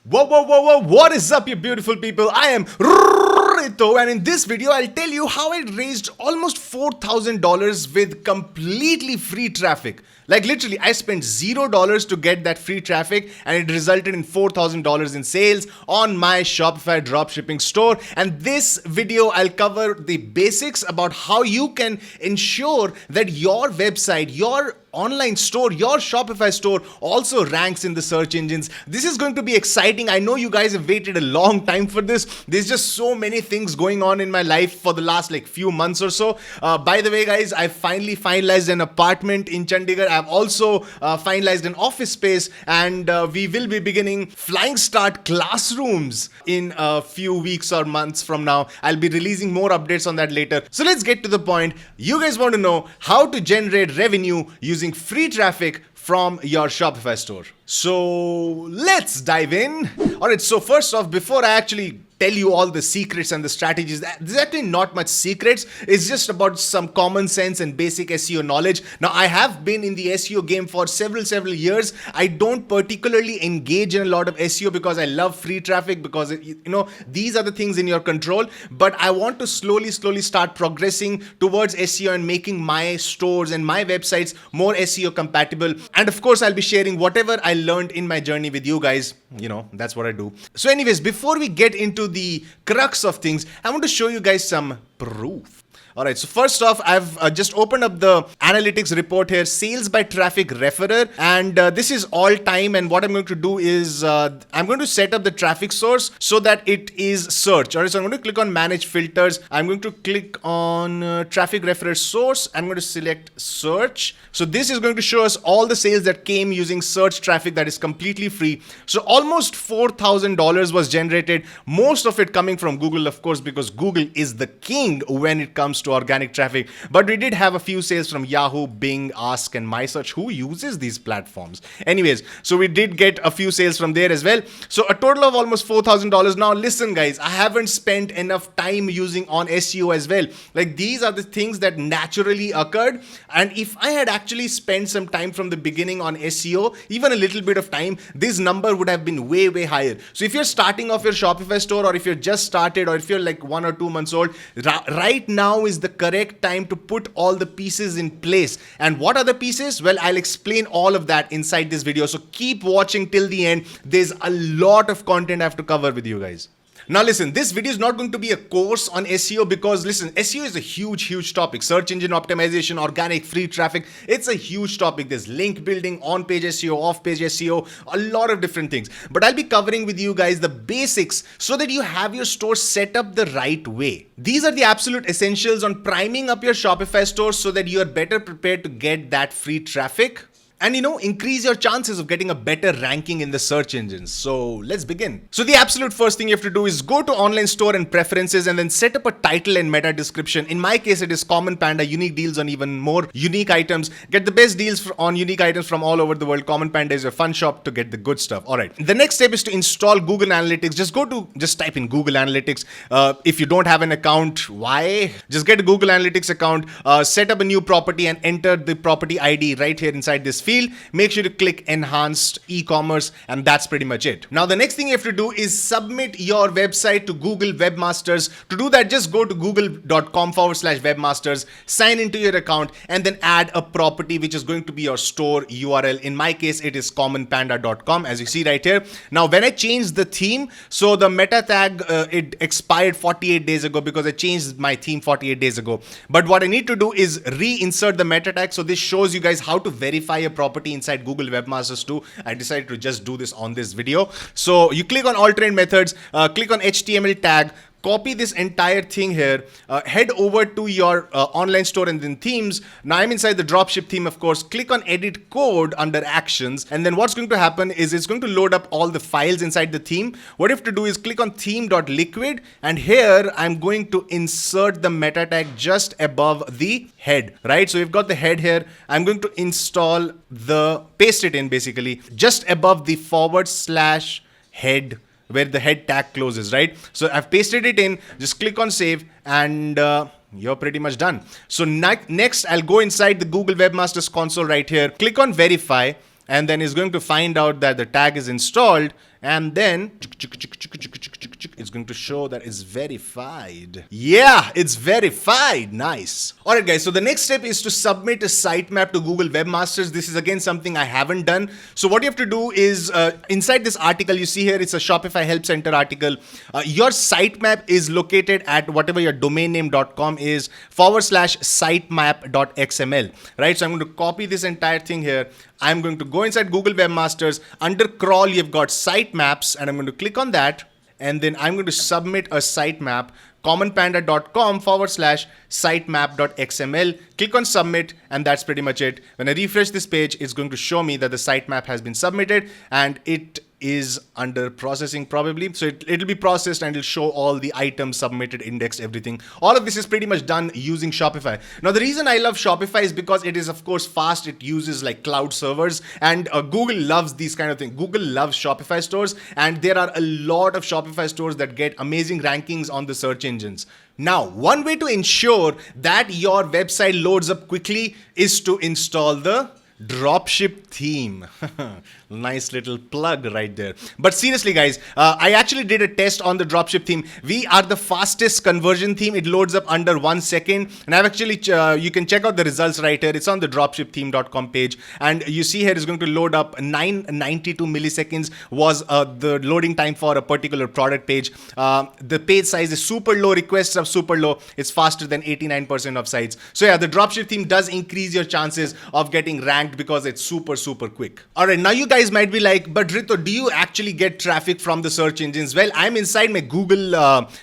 What is up, you beautiful people? I am Rito, and in this video, I'll tell you how I raised almost $4,000 with completely free traffic. Like literally, I spent $0 to get that free traffic, and it resulted in $4,000 in sales on my Shopify dropshipping store. And this video, I'll cover the basics about how you can ensure that your website, your online store, your Shopify store also ranks in the search engines. This is going to be exciting. I know you guys have waited a long time for this. There's just so many things going on in my life for the last few months or so. By the way, guys, I finally finalized an apartment in Chandigarh. I've also finalized an office space, and we will be beginning Flying Start classrooms in a few weeks or months from now. I'll be releasing more updates on that later. So let's get to the point. You guys want to know how to generate revenue using free traffic from your Shopify store. So let's dive in. All right, so first off, before I actually tell you all the secrets and the strategies, there's actually not much secrets. It's just about some common sense and basic SEO knowledge. Now, I have been in the SEO game for several years. I don't particularly engage in a lot of SEO because I love free traffic, because these are the things in your control. But I want to slowly start progressing towards SEO and making my stores and my websites more SEO compatible. And of course, I'll be sharing whatever I learned in my journey with you guys. That's what I do. So anyways, before we get into the crux of things, I want to show you guys some proof. Alright, so first off, I've just opened up the analytics report here, sales by traffic referrer, and this is all time. And what I'm going to do is I'm going to set up the traffic source so that it is search. Alright, so I'm going to click on manage filters. I'm going to click on traffic referrer source. I'm going to select search. So this is going to show us all the sales that came using search traffic that is completely free. So almost $4,000 was generated, most of it coming from Google, of course, because Google is the king when it comes to organic traffic. But we did have a few sales from Yahoo, Bing, Ask, and MySearch. Who uses these platforms? Anyways, so we did get a few sales from there as well. So a total of almost $4,000. Now listen, guys, I haven't spent enough time using on SEO as well. Like, these are the things that naturally occurred. And if I had actually spent some time from the beginning on SEO, even a little bit of time, this number would have been way higher. So if you're starting off your Shopify store, or if you're just started, or if you're like 1 or 2 months old, right now is the correct time to put all the pieces in place. And what are the pieces? Well, I'll explain all of that inside this video. So keep watching till the end. There's a lot of content I have to cover with you guys. Now listen, this video is not going to be a course on SEO, because listen, SEO is a huge topic. Search engine optimization, organic, free traffic. It's a huge topic. There's link building, on-page SEO, off-page SEO, a lot of different things. But I'll be covering with you guys the basics so that you have your store set up the right way. These are the absolute essentials on priming up your Shopify store so that you are better prepared to get that free traffic and increase your chances of getting a better ranking in the search engines. So let's begin. So the absolute first thing you have to do is go to online store and preferences, and then set up a title and meta description. In my case, it is Common Panda, unique deals on even more unique items. Get the best deals on unique items from all over the world. Common Panda is a fun shop to get the good stuff. All right. The next step is to install Google Analytics. Just type in Google Analytics. If you don't have an account, why? Just get a Google Analytics account, set up a new property, and enter the property ID right here inside this field. Make sure to click enhanced e-commerce, and that's pretty much it. Now the next thing you have to do is submit your website to Google Webmasters. To do that, just go to google.com/webmasters, sign into your account, and then add a property which is going to be your store URL. In my case, it is commonpanda.com, as you see right here. Now when I changed the theme, so the meta tag, it expired 48 days ago because I changed my theme 48 days ago. But what I need to do is reinsert the meta tag. So this shows you guys how to verify a property inside Google Webmasters too. I decided to just do this on this video. So you click on alternate methods, click on HTML tag, copy this entire thing here, head over to your online store and then themes. Now I'm inside the dropship theme, of course. Click on edit code under actions, and then what's going to happen is it's going to load up all the files inside the theme. What you have to do is click on theme.liquid, and here I'm going to insert the meta tag just above the head, right? So we've got the head here. I'm going to paste it in basically just above the /head, where the head tag closes, right? So I've pasted it in, just click on save, and you're pretty much done. So next I'll go inside the Google Webmasters console right here, click on verify, and then it's going to find out that the tag is installed, and then it's going to show that it's verified. Yeah, it's verified. Nice. Alright guys, so the next step is to submit a sitemap to Google Webmasters. This is again something I haven't done. So what you have to do is inside this article you see here, it's a Shopify Help Center article. Your sitemap is located at whatever your domain name.com is /sitemap.xml, right? So I'm going to copy this entire thing here. I'm going to go inside Google Webmasters. Under crawl, you've got sitemaps, and I'm going to click on that. And then I'm going to submit a sitemap, commonpanda.com /sitemap.xml. Click on submit, and that's pretty much it. When I refresh this page, it's going to show me that the sitemap has been submitted, and it is under processing probably. So it'll be processed and it'll show all the items submitted, indexed, everything. All of this is pretty much done using Shopify. Now, the reason I love Shopify is because it is, of course, fast. It uses like cloud servers, and Google loves these kind of things. Google loves Shopify stores, and there are a lot of Shopify stores that get amazing rankings on the search engines. Now, one way to ensure that your website loads up quickly is to install the Dropship theme. Nice little plug right there. But seriously guys, I actually did a test on the Dropship theme. We are the fastest conversion theme. It loads up under 1 second, and I've actually you can check out the results right here. It's on the dropshiptheme.com page, and you see here it's going to load up 992 milliseconds was the loading time for a particular product page. The page size is super low, requests are super low. It's faster than 89% of sites. So yeah, the Dropship theme does increase your chances of getting ranked because it's super quick. All right, now you guys might be like, but Rito, do you actually get traffic from the search engines? Well, I'm inside my Google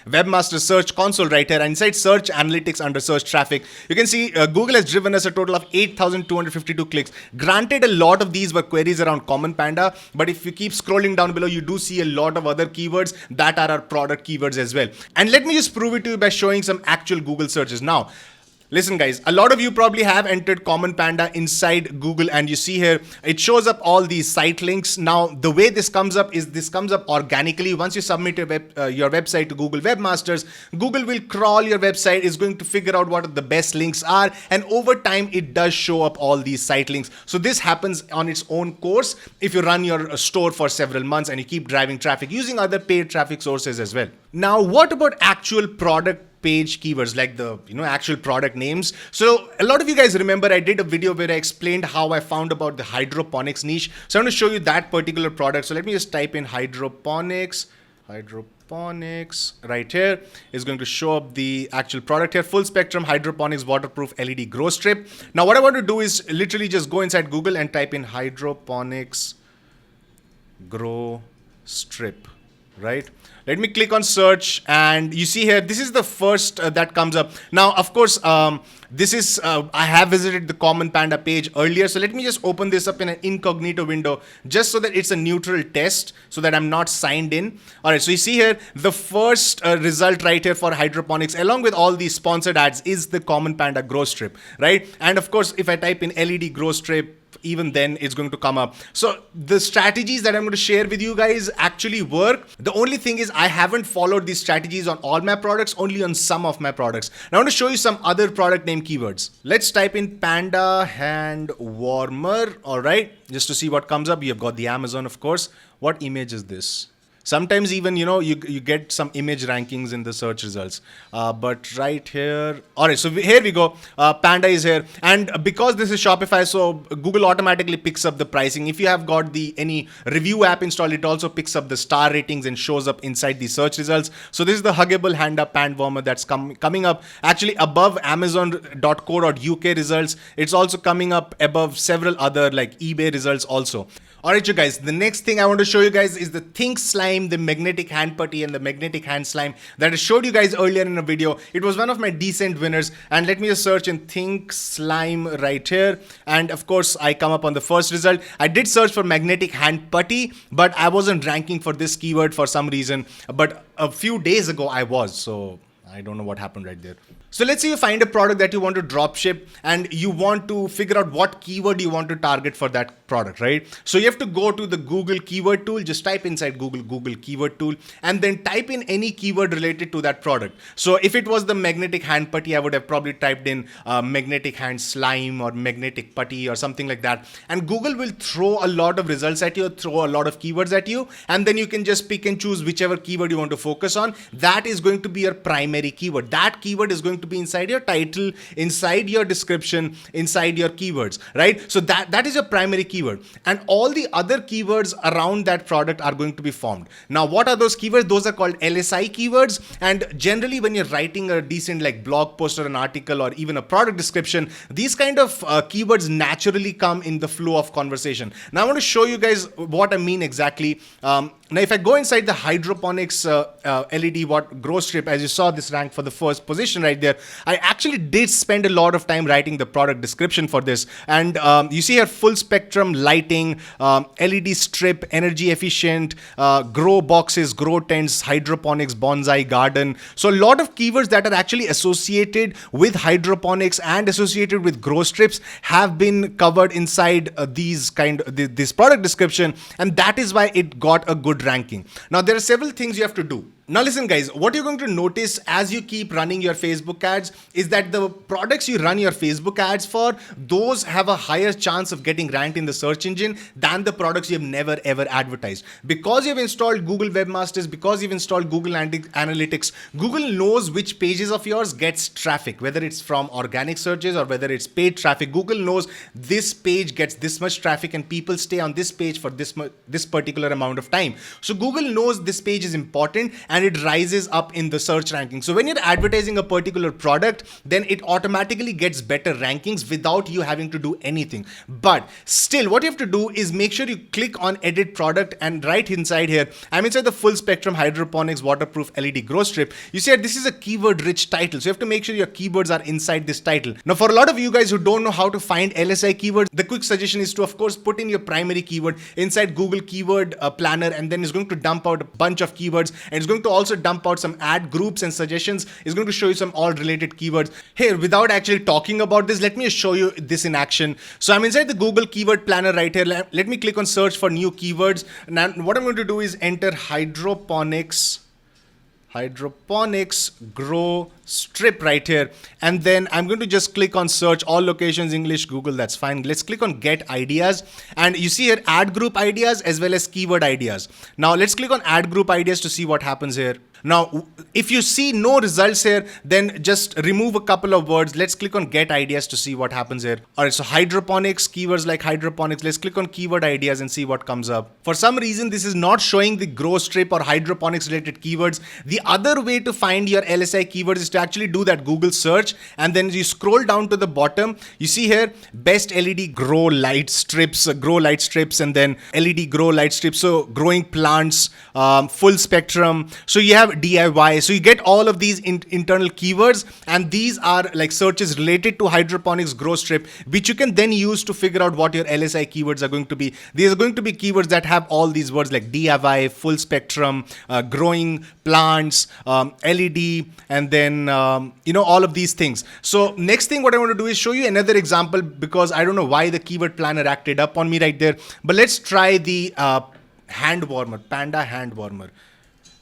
Webmaster Search Console right here, and inside Search Analytics under Search Traffic, you can see Google has driven us a total of 8,252 clicks. Granted, a lot of these were queries around Common Panda, but if you keep scrolling down below, you do see a lot of other keywords that are our product keywords as well. And let me just prove it to you by showing some actual Google searches. Now, listen guys, a lot of you probably have entered Common Panda inside Google, and you see here, it shows up all these site links. Now, the way this comes up is this comes up organically. Once you submit your website to Google Webmasters, Google will crawl your website, is going to figure out what the best links are, and over time, it does show up all these site links. So this happens on its own course if you run your store for several months and you keep driving traffic using other paid traffic sources as well. Now, what about actual product page keywords, like the actual product names? So a lot of you guys remember I did a video where I explained how I found about the hydroponics niche. So I'm going to show you that particular product. So let me just type in hydroponics right here. Is going to show up the actual product here, full spectrum hydroponics waterproof LED grow strip. Now what I want to do is literally just go inside Google and type in hydroponics grow strip, right? Let me click on search, and you see here, this is the first that comes up. Now, of course, this is, I have visited the Common Panda page earlier. So let me just open this up in an incognito window just so that it's a neutral test so that I'm not signed in. All right, so you see here, the first result right here for hydroponics, along with all these sponsored ads, is the Common Panda grow strip, right? And of course, if I type in LED grow strip, even then it's going to come up. So the strategies that I'm going to share with you guys actually work. The only thing is I haven't followed these strategies on all my products, only on some of my products. Now I want to show you some other product name keywords. Let's type in panda hand warmer. All right, just to see what comes up. You've got the Amazon, of course. What image is this? Sometimes even, you get some image rankings in the search results. But right here, all right, so here we go. Panda is here. And because this is Shopify, so Google automatically picks up the pricing. If you have got any review app installed, it also picks up the star ratings and shows up inside the search results. So this is the huggable hand up hand warmer that's coming up actually above amazon.co.uk results. It's also coming up above several other like eBay results also. Alright, you guys, the next thing I want to show you guys is the Think Slime, the magnetic hand putty, and the magnetic hand slime that I showed you guys earlier in a video. It was one of my decent winners, and let me just search in Think Slime right here. And of course, I come up on the first result. I did search for magnetic hand putty, but I wasn't ranking for this keyword for some reason. But a few days ago, I was, so I don't know what happened right there. So let's say you find a product that you want to drop ship and you want to figure out what keyword you want to target for that product, right? So you have to go to the Google keyword tool, just type inside Google keyword tool, and then type in any keyword related to that product. So if it was the magnetic hand putty, I would have probably typed in magnetic hand slime or magnetic putty or something like that. And Google will throw a lot of results at you, throw a lot of keywords at you, and then you can just pick and choose whichever keyword you want to focus on. That is going to be your primary keyword. That keyword is going to be inside your title, inside your description, inside your keywords, right? So that is your primary keyword. And all the other keywords around that product are going to be formed. Now, what are those keywords? Those are called Lsi keywords. And generally, when you're writing a decent like blog post or an article or even a product description, these kind of keywords naturally come in the flow of conversation. Now, I want to show you guys what I mean exactly. Now, if I go inside the hydroponics LED grow strip, as you saw this rank for the first position right there, I actually did spend a lot of time writing the product description for this. And you see here full spectrum lighting, LED strip, energy efficient, grow boxes, grow tents, hydroponics, bonsai garden. So a lot of keywords that are actually associated with hydroponics and associated with grow strips have been covered inside this product description. And that is why it got a good ranking. Now, there are several things you have to do. Now listen guys, what you're going to notice as you keep running your Facebook ads is that the products you run your Facebook ads for, those have a higher chance of getting ranked in the search engine than the products you have never ever advertised. Because you've installed Google Webmasters, because you've installed Google Analytics, Google knows which pages of yours gets traffic, whether it's from organic searches or whether it's paid traffic. Google knows this page gets this much traffic and people stay on this page for this particular amount of time. So Google knows this page is important and it rises up in the search ranking. So when you're advertising a particular product, then it automatically gets better rankings without you having to do anything. But still, what you have to do is make sure you click on edit product, and right inside here, I'm inside the full spectrum hydroponics waterproof LED grow strip. You see this is a keyword rich title. So you have to make sure your keywords are inside this title. Now for a lot of you guys who don't know how to find Lsi keywords, the quick suggestion is to of course put in your primary keyword inside Google keyword planner, and then it's going to dump out a bunch of keywords, and it's going to also dump out some ad groups and suggestions. It's going to show you some all related keywords. Here, without actually talking about this, let me show you this in action. So I'm inside the Google keyword planner right here. Let me click on search for new keywords. Now what I'm going to do is enter hydroponics grow strip right here, and then I'm going to just click on search all locations, English, Google. That's fine. Let's click on get ideas, and you see here ad group ideas as well as keyword ideas. Now let's click on ad group ideas to see what happens here. Now, if you see no results here, then just remove a couple of words. Let's click on get ideas to see what happens here. All right, so hydroponics, keywords like hydroponics. Let's click on keyword ideas and see what comes up. For some reason, this is not showing the grow strip or hydroponics related keywords. The other way to find your Lsi keywords is to actually do that Google search, and then you scroll down to the bottom. You see here, best LED grow light strips, and then LED grow light strips. So growing plants, full spectrum. So you have DIY. So you get all of these internal keywords, and these are like searches related to hydroponics grow strip, which you can then use to figure out what your Lsi keywords are going to be. These are going to be keywords that have all these words like DIY, full spectrum, growing plants, LED, and then all of these things. So next thing what I want to do is show you another example, because I don't know why the keyword planner acted up on me right there. But let's try the hand warmer, panda hand warmer.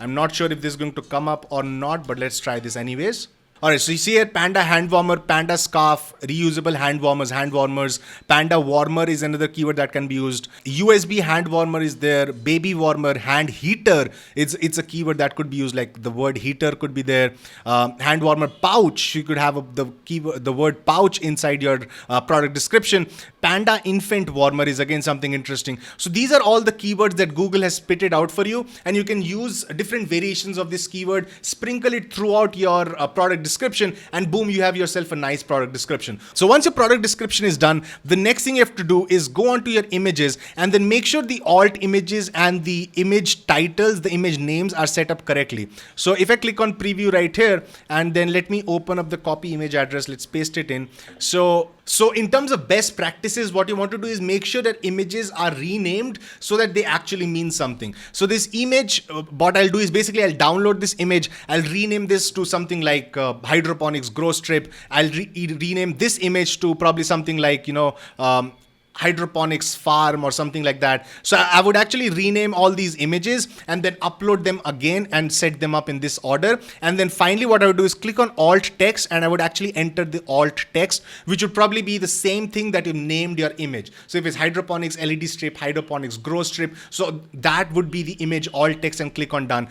I'm not sure if this is going to come up or not, but let's try this anyways. All right, so you see here, panda hand warmer, panda scarf, reusable hand warmers, panda warmer is another keyword that can be used. USB hand warmer is there, baby warmer, hand heater, it's a keyword that could be used, like the word heater could be there. Hand warmer pouch, you could have the word pouch inside your product description. Panda infant warmer is again something interesting. So these are all the keywords that Google has spitted out for you, and you can use different variations of this keyword, sprinkle it throughout your product description description, and boom, you have yourself a nice product description. So once your product description is done, the next thing you have to do is go onto your images and then make sure the alt images and the image titles, the image names are set up correctly. So if I click on preview right here, and then let me open up the copy image address, let's paste it in. So in terms of best practices, what you want to do is make sure that images are renamed so that they actually mean something. So this image, what I'll do is basically I'll download this image, I'll rename this to something like hydroponics grow strip. I'll rename this image to probably something like, hydroponics farm or something like that. So I would actually rename all these images and then upload them again and set them up in this order. And then finally what I would do is click on alt text, and I would actually enter the alt text, which would probably be the same thing that you named your image. So if it's hydroponics LED strip, hydroponics grow strip, so that would be the image alt text, and click on done.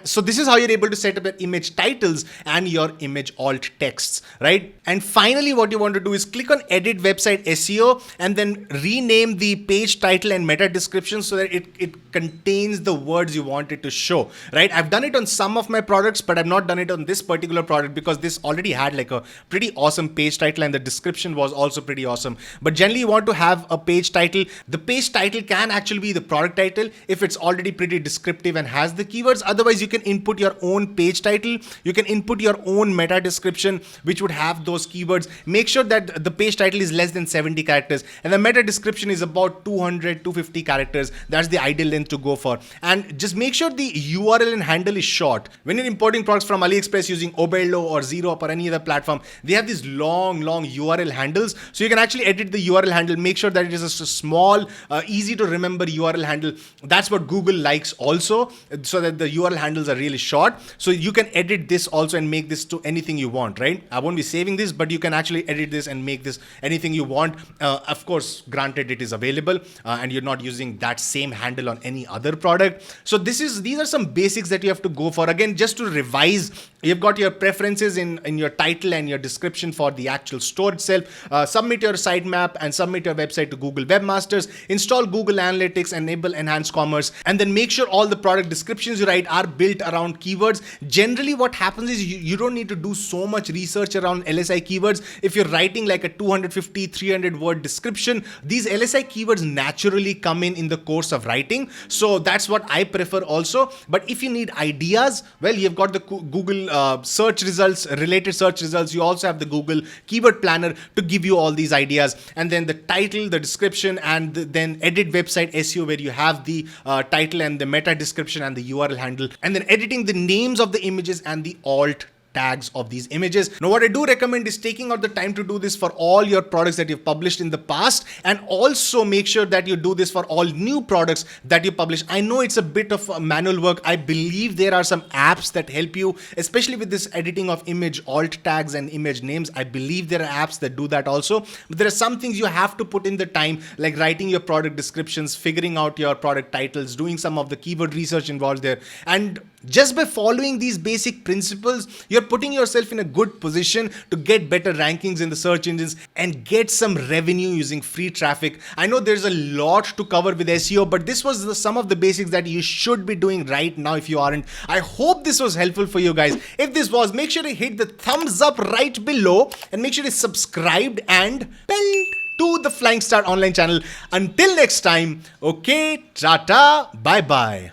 So this is how you're able to set up your image titles and your image alt texts, right? And finally what you want to do is click on edit website SEO and then rename the page title and meta description so that it contains the words you want it to show, right? I've done it on some of my products, but I've not done it on this particular product because this already had like a pretty awesome page title and the description was also pretty awesome. But generally you want to have a page title. The page title can actually be the product title if it's already pretty descriptive and has the keywords. Otherwise you can input your own page title. You can input your own meta description, which would have those keywords. Make sure that the page title is less than 70 characters and the meta description is about 250 characters. That's the ideal length to go for. And just make sure the URL and handle is short. When you're importing products from AliExpress using Oberlo or Zero or any other platform, they have these long URL handles. So you can actually edit the URL handle, make sure that it is a small, easy to remember URL handle. That's what Google likes also, so that the URL handles are really short. So you can edit this also and make this to anything you want, right? I won't be saving this, but you can actually edit this and make this anything you want. Of course, granted it is available and you're not using that same handle on any other product. So these are some basics that you have to go for. Again, just to revise, you've got your preferences in your title and your description for the actual store itself. Submit your sitemap and submit your website to Google Webmasters. Install Google Analytics, enable enhanced commerce, and then make sure all the product descriptions you write are built around keywords. Generally what happens is you don't need to do so much research around LSI keywords. If you're writing like a 250, 300 word description, these LSI keywords naturally come in the course of writing. So that's what I prefer also. But if you need ideas, well, you've got the Google search results, related search results. You also have the Google keyword planner to give you all these ideas. And then the title, the description, and then edit website SEO, where you have the title and the meta description and the URL handle. And then editing the names of the images and the alt tags of these images. Now, what I do recommend is taking out the time to do this for all your products that you've published in the past, and also make sure that you do this for all new products that you publish. I know it's a bit of manual work. I believe there are some apps that help you, especially with this editing of image alt tags and image names. I believe there are apps that do that also, but there are some things you have to put in the time, like writing your product descriptions, figuring out your product titles, doing some of the keyword research involved there. And just by following these basic principles, you're putting yourself in a good position to get better rankings in the search engines and get some revenue using free traffic. I know there's a lot to cover with SEO, but this was some of the basics that you should be doing right now if you aren't. I hope this was helpful for you guys. If this was, make sure to hit the thumbs up right below and make sure to subscribe and bell to the Flying Start online channel. Until next time, okay, tata, bye bye.